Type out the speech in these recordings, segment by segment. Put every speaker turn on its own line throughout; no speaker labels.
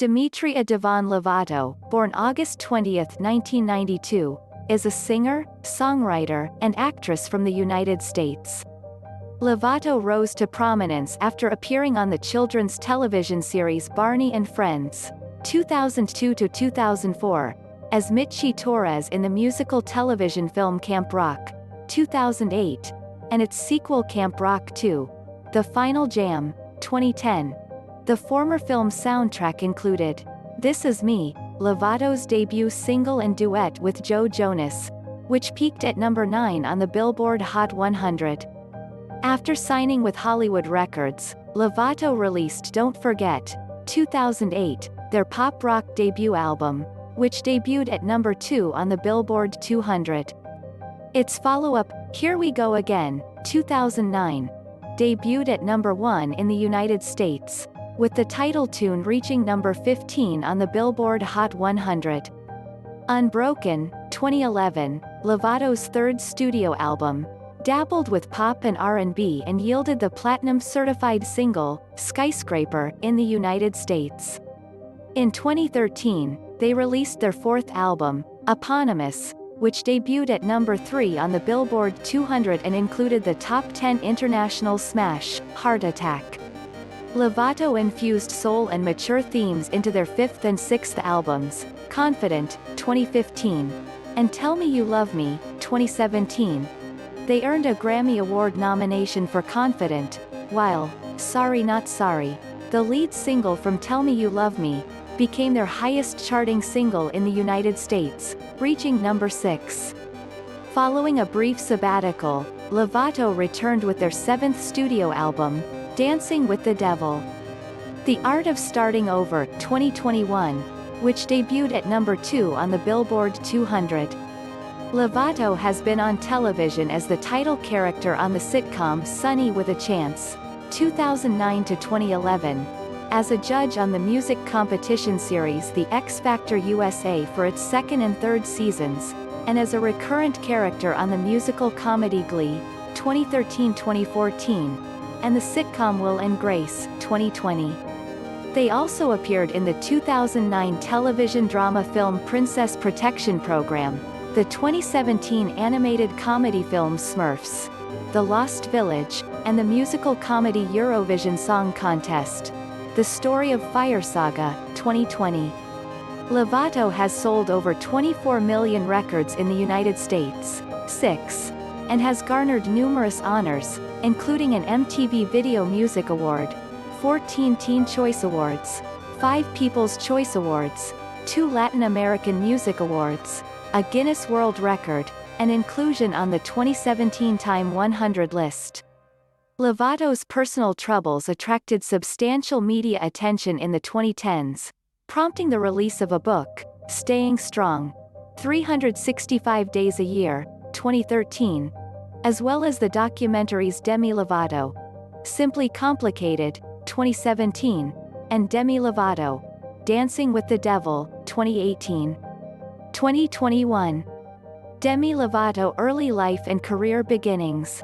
Demetria Devon Lovato, born August 20, 1992, is a singer, songwriter, and actress from the United States. Lovato rose to prominence after appearing on the children's television series Barney and Friends, 2002-2004, as Mitzi Torres in the musical television film Camp Rock, 2008, and its sequel Camp Rock 2, The Final Jam, 2010. The former film soundtrack included This Is Me, Lovato's debut single and duet with Joe Jonas, which peaked at number 9 on the Billboard Hot 100. After signing with Hollywood Records, Lovato released Don't Forget, 2008, their pop rock debut album, which debuted at number 2 on the Billboard 200. Its follow-up, Here We Go Again, 2009, debuted at number 1 in the United States, with the title tune reaching number 15 on the Billboard Hot 100. Unbroken, 2011, Lovato's third studio album, dabbled with pop and R&B and yielded the platinum-certified single, Skyscraper, in the United States. In 2013, they released their fourth album, Eponymous, which debuted at number 3 on the Billboard 200 and included the top 10 international smash, Heart Attack. Lovato infused soul and mature themes into their fifth and sixth albums, Confident, 2015, and Tell Me You Love Me, 2017. They earned a Grammy Award nomination for Confident, while Sorry Not Sorry, the lead single from Tell Me You Love Me, became their highest-charting single in the United States, reaching number 6. Following a brief sabbatical, Lovato returned with their seventh studio album, Dancing with the Devil. The Art of Starting Over, 2021, which debuted at number 2 on the Billboard 200. Lovato has been on television as the title character on the sitcom Sunny with a Chance, 2009-2011, as a judge on the music competition series The X Factor USA for its second and third seasons, and as a recurrent character on the musical comedy Glee, 2013-2014, and the sitcom Will and Grace, 2020. They also appeared in the 2009 television drama film Princess Protection Program, the 2017 animated comedy film Smurfs, The Lost Village, and the musical comedy Eurovision Song Contest, The Story of Fire Saga, 2020. Lovato has sold over 24 million records in the United States, 6, and has garnered numerous honors, including an MTV Video Music Award, 14 Teen Choice Awards, 5 People's Choice Awards, 2 Latin American Music Awards, a Guinness World Record, and inclusion on the 2017 Time 100 list. Lovato's personal troubles attracted substantial media attention in the 2010s, prompting the release of a book, Staying Strong, 365 Days a Year, 2013, as well as the documentaries Demi Lovato, Simply Complicated, 2017, and Demi Lovato, Dancing with the Devil, 2018. 2021. Demi Lovato early life and career beginnings.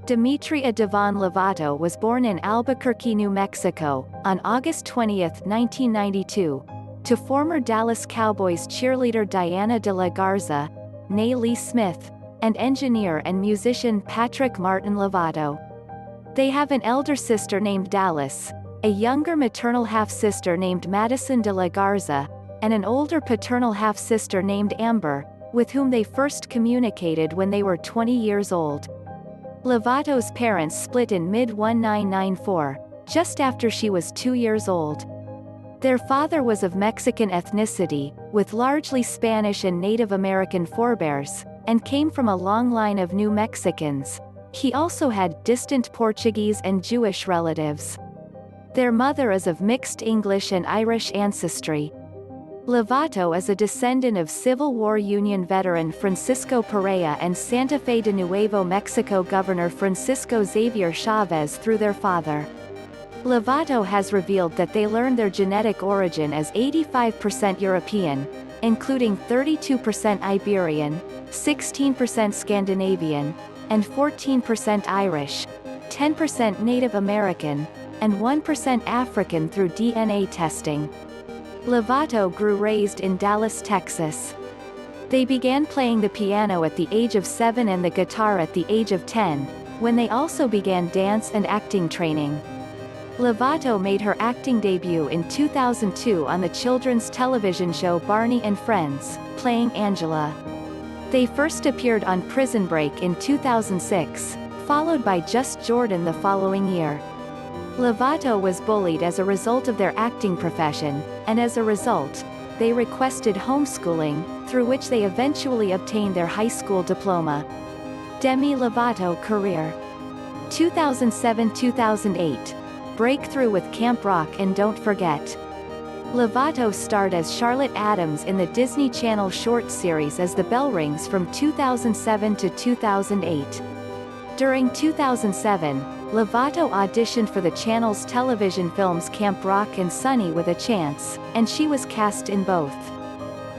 Demetria Devon Lovato was born in Albuquerque, New Mexico, on August 20, 1992, to former Dallas Cowboys cheerleader Diana de la Garza, née Lee Smith, and engineer and musician Patrick Martin Lovato. They have an elder sister named Dallas, a younger maternal half-sister named Madison de la Garza, and an older paternal half-sister named Amber, with whom they first communicated when they were 20 years old. Lovato's parents split in mid-1994, just after she was 2 years old. Their father was of Mexican ethnicity, with largely Spanish and Native American forebears, and came from a long line of New Mexicans. He also had distant Portuguese and Jewish relatives. Their mother is of mixed English and Irish ancestry. Lovato is a descendant of Civil War Union veteran Francisco Perea and Santa Fe de Nuevo Mexico Governor Francisco Xavier Chavez through their father. Lovato has revealed that they learned their genetic origin as 85% European, including 32% Iberian, 16% Scandinavian, and 14% Irish, 10% Native American, and 1% African through DNA testing. Lovato grew raised in Dallas, Texas. They began playing the piano at the age of 7 and the guitar at the age of 10, when they also began dance and acting training. Lovato made her acting debut in 2002 on the children's television show Barney and Friends, playing Angela. They first appeared on Prison Break in 2006, followed by Just Jordan the following year. Lovato was bullied as a result of their acting profession, and as a result, they requested homeschooling, through which they eventually obtained their high school diploma. Demi Lovato career. 2007-2008. Breakthrough with Camp Rock and Don't Forget. Lovato starred as Charlotte Adams in the Disney Channel short series As the Bell Rings from 2007 to 2008. During 2007, Lovato auditioned for the channel's television films Camp Rock and Sunny with a Chance, and she was cast in both.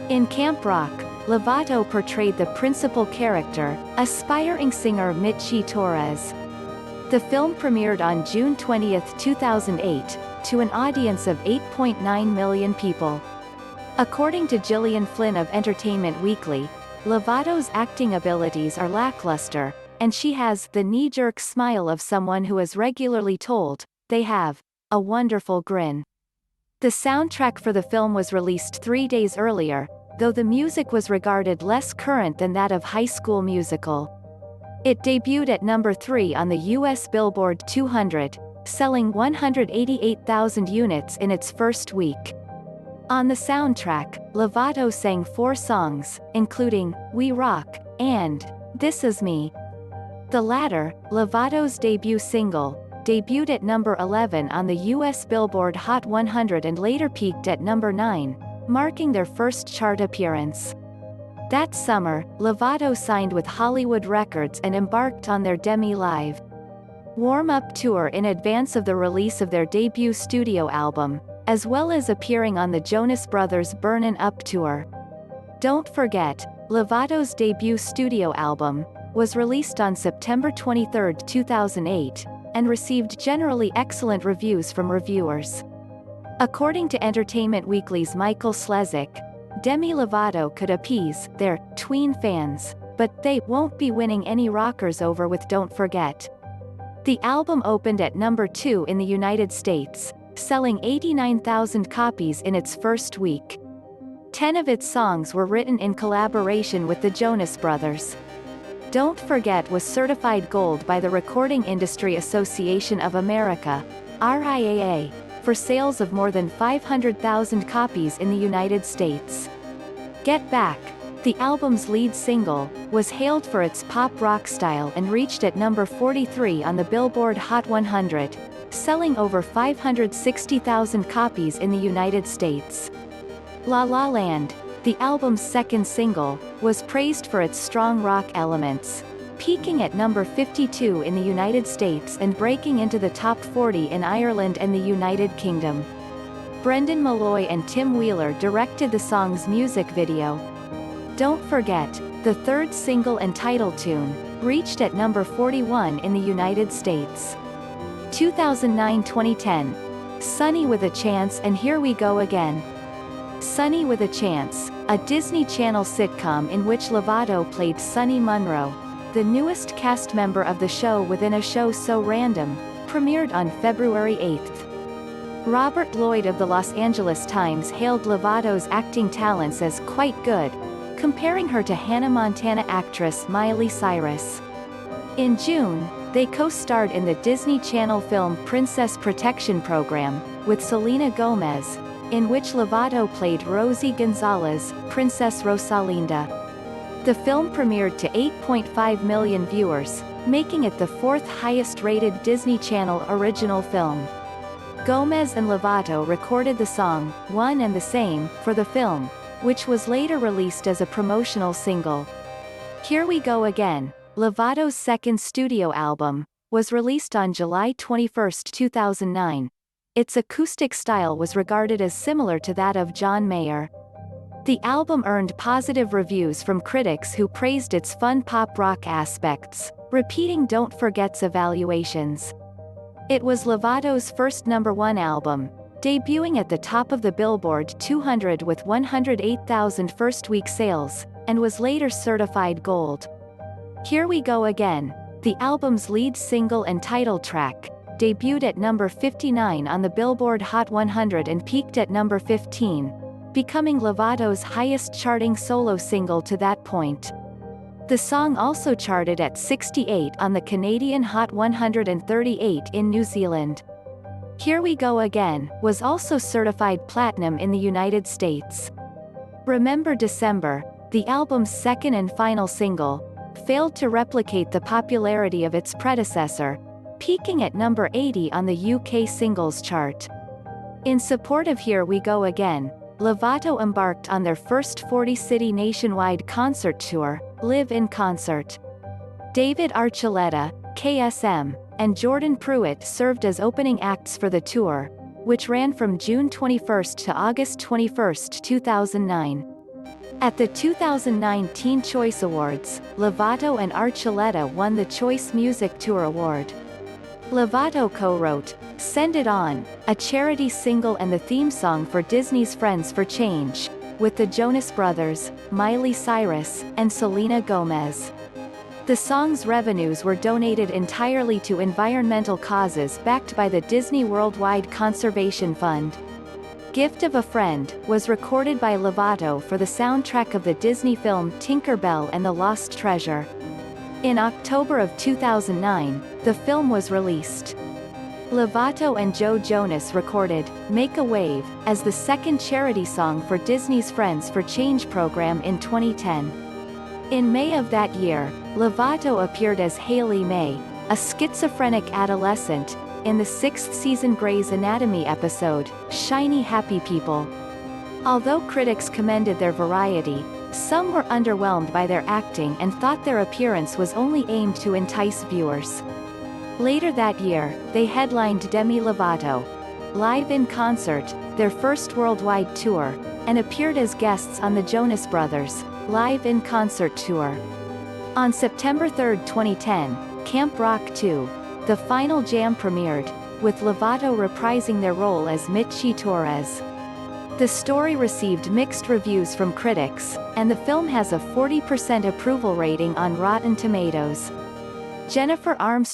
In Camp Rock, Lovato portrayed the principal character, aspiring singer Mitchie Torres. The film premiered on June 20, 2008, to an audience of 8.9 million people. According to Gillian Flynn of Entertainment Weekly, Lovato's acting abilities are lackluster, and she has the knee-jerk smile of someone who is regularly told, they have a wonderful grin. The soundtrack for the film was released 3 days earlier, though the music was regarded less current than that of High School Musical. It debuted at number 3 on the US Billboard 200, selling 188,000 units in its first week. On the soundtrack, Lovato sang 4 songs, including We Rock and This Is Me. The latter, Lovato's debut single, debuted at number 11 on the US Billboard Hot 100 and later peaked at number 9, marking their first chart appearance. That summer, Lovato signed with Hollywood Records and embarked on their Demi Live warm-up tour in advance of the release of their debut studio album, as well as appearing on the Jonas Brothers' Burnin' Up tour. Don't Forget, Lovato's debut studio album, was released on September 23, 2008, and received generally excellent reviews from reviewers. According to Entertainment Weekly's Michael Slezak, Demi Lovato could appease their tween fans, but they won't be winning any rockers over with Don't Forget. The album opened at number 2 in the United States, selling 89,000 copies in its first week. 10 of its songs were written in collaboration with the Jonas Brothers. Don't Forget was certified gold by the Recording Industry Association of America, RIAA, for sales of more than 500,000 copies in the United States. Get Back, the album's lead single, was hailed for its pop rock style and reached at number 43 on the Billboard Hot 100, selling over 560,000 copies in the United States. La La Land, the album's second single, was praised for its strong rock elements, peaking at number 52 in the United States and breaking into the top 40 in Ireland and the United Kingdom. Brendan Malloy and Tim Wheeler directed the song's music video. Don't Forget, the third single and title tune, reached at number 41 in the United States. 2009-2010. Sunny with a Chance and Here We Go Again. Sunny with a Chance, a Disney Channel sitcom in which Lovato played Sunny Monroe, the newest cast member of the show within a show so random, premiered on February 8. Robert Lloyd of the Los Angeles Times hailed Lovato's acting talents as quite good, comparing her to Hannah Montana actress Miley Cyrus. In June, they co-starred in the Disney Channel film Princess Protection Program, with Selena Gomez, in which Lovato played Rosie Gonzalez, Princess Rosalinda. The film premiered to 8.5 million viewers, making it the 4th highest-rated Disney Channel original film. Gomez and Lovato recorded the song, One and the Same, for the film, which was later released as a promotional single. Here We Go Again, Lovato's second studio album, was released on July 21, 2009. Its acoustic style was regarded as similar to that of John Mayer. The album earned positive reviews from critics who praised its fun pop rock aspects, repeating Don't Forget's evaluations. It was Lovato's first #1 album, debuting at the top of the Billboard 200 with 108,000 first-week sales, and was later certified gold. Here We Go Again, the album's lead single and title track, debuted at number 59 on the Billboard Hot 100 and peaked at number 15, becoming Lovato's highest-charting solo single to that point. The song also charted at 68 on the Canadian Hot 138 in New Zealand. Here We Go Again was also certified platinum in the United States. Remember December, the album's second and final single, failed to replicate the popularity of its predecessor, peaking at number 80 on the UK singles chart. In support of Here We Go Again, Lovato embarked on their first 40-city nationwide concert tour, Live in Concert. David Archuleta, KSM, and Jordan Pruitt served as opening acts for the tour, which ran from June 21 to August 21, 2009. At the 2009 Teen Choice Awards, Lovato and Archuleta won the Choice Music Tour Award. Lovato co-wrote Send It On, a charity single and the theme song for Disney's Friends for Change, with the Jonas Brothers, Miley Cyrus, and Selena Gomez. The song's revenues were donated entirely to environmental causes backed by the Disney Worldwide Conservation Fund. Gift of a Friend was recorded by Lovato for the soundtrack of the Disney film Tinker Bell and the Lost Treasure. In October of 2009, the film was released. Lovato and Joe Jonas recorded Make a Wave as the second charity song for Disney's Friends for Change program in 2010. In May of that year, Lovato appeared as Haley May, a schizophrenic adolescent, in the sixth season Grey's Anatomy episode, Shiny Happy People. Although critics commended their variety, some were underwhelmed by their acting and thought their appearance was only aimed to entice viewers. Later that year, they headlined Demi Lovato Live in Concert, their first worldwide tour, and appeared as guests on the Jonas Brothers Live in Concert tour. On September 3, 2010, Camp Rock 2, the final jam premiered, with Lovato reprising their role as Mitchie Torres. The story received mixed reviews from critics, and the film has a 40% approval rating on Rotten Tomatoes. Jennifer Armstrong